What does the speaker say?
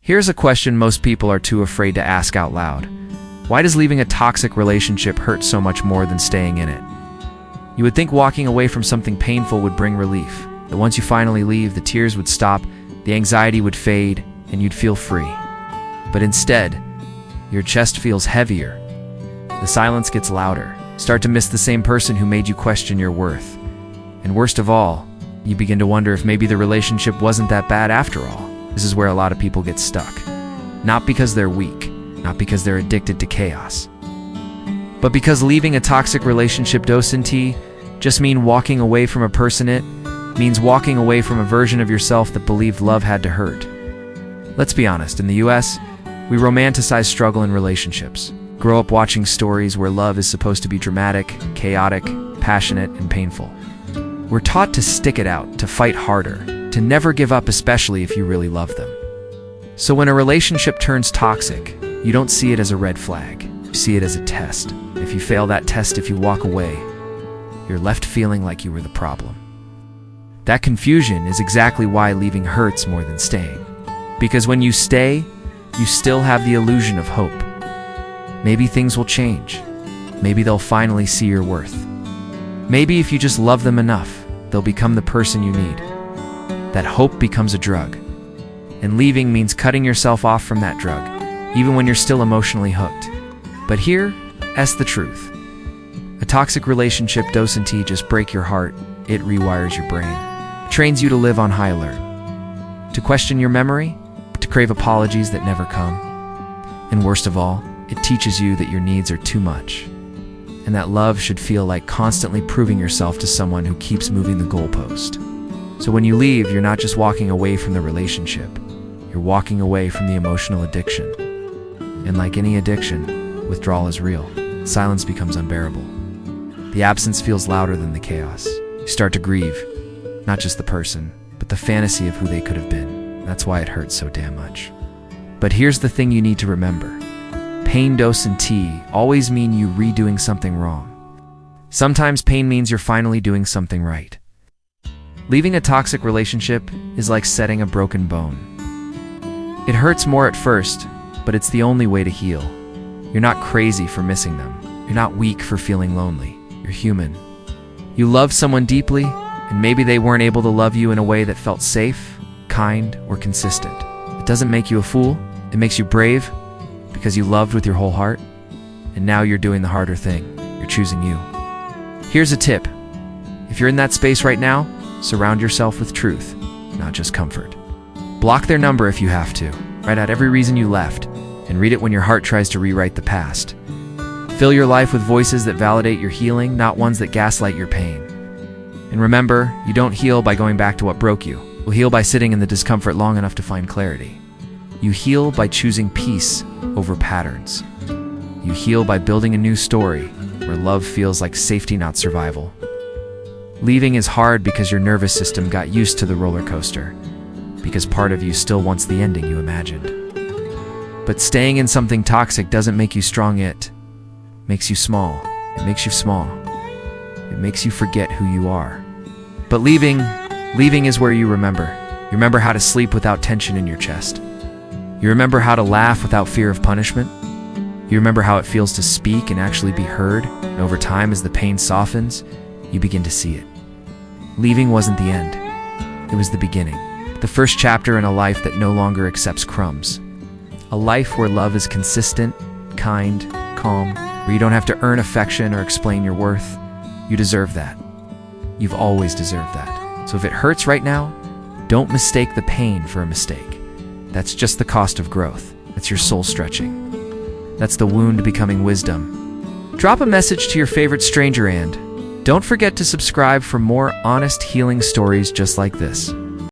Here's a question most people are too afraid to ask out loud. Why does leaving a toxic relationship hurt so much more than staying in it? You would think walking away from something painful would bring relief, that once you finally leave, the tears would stop, the anxiety would fade, and you'd feel free. But instead, your chest feels heavier. The silence gets louder. Start to miss the same person who made you question your worth. And worst of all, you begin to wonder if maybe the relationship wasn't that bad after all. This is where a lot of people get stuck. Not because they're weak, not because they're addicted to chaos, but because leaving a toxic relationship doesn't just mean walking away from a person. It means walking away from a version of yourself that believed love had to hurt. Let's be honest, in the US, we romanticize struggle in relationships. Grow up watching stories where love is supposed to be dramatic, chaotic, passionate, and painful. We're taught to stick it out, to fight harder, to never give up, especially if you really love them. So when a relationship turns toxic, you don't see it as a red flag. You see it as a test. If you fail that test, if you walk away, you're left feeling like you were the problem. That confusion is exactly why leaving hurts more than staying. Because when you stay, you still have the illusion of hope. Maybe things will change. Maybe they'll finally see your worth. Maybe if you just love them enough, they'll become the person you need. That hope becomes a drug. And leaving means cutting yourself off from that drug, even when you're still emotionally hooked. But here's the truth. A toxic relationship doesn't just break your heart, it rewires your brain. It trains you to live on high alert, to question your memory, to crave apologies that never come. And worst of all, it teaches you that your needs are too much, and that love should feel like constantly proving yourself to someone who keeps moving the goalpost. So when you leave, you're not just walking away from the relationship, you're walking away from the emotional addiction. And like any addiction, withdrawal is real. Silence becomes unbearable. The absence feels louder than the chaos. You start to grieve, not just the person, but the fantasy of who they could have been. That's why it hurts so damn much. But here's the thing you need to remember. Pain doesn't always mean you redoing something wrong. Sometimes pain means you're finally doing something right. Leaving a toxic relationship is like setting a broken bone. It hurts more at first, but it's the only way to heal. You're not crazy for missing them. You're not weak for feeling lonely. You're human. You love someone deeply, and maybe they weren't able to love you in a way that felt safe, kind, or consistent. It doesn't make you a fool. It makes you brave, because you loved with your whole heart, and now you're doing the harder thing. You're choosing you. Here's a tip. If you're in that space right now, surround yourself with truth, not just comfort. Block their number if you have to. Write out every reason you left, and read it when your heart tries to rewrite the past. Fill your life with voices that validate your healing, not ones that gaslight your pain. And remember, you don't heal by going back to what broke you. You'll heal by sitting in the discomfort long enough to find clarity. You heal by choosing peace over patterns. You heal by building a new story where love feels like safety, not survival. Leaving is hard because your nervous system got used to the roller coaster, because part of you still wants the ending you imagined. But staying in something toxic doesn't make you strong, it makes you small. It makes you small. It makes you forget who you are. But leaving is where you remember. You remember how to sleep without tension in your chest. You remember how to laugh without fear of punishment. You remember how it feels to speak and actually be heard. And over time, as the pain softens, you begin to see it. Leaving wasn't the end. It was the beginning. The first chapter in a life that no longer accepts crumbs. A life where love is consistent, kind, calm, where you don't have to earn affection or explain your worth. You deserve that. You've always deserved that. So if it hurts right now, don't mistake the pain for a mistake. That's just the cost of growth. That's your soul stretching. That's the wound becoming wisdom. Drop a message to your favorite stranger and don't forget to subscribe for more honest healing stories just like this.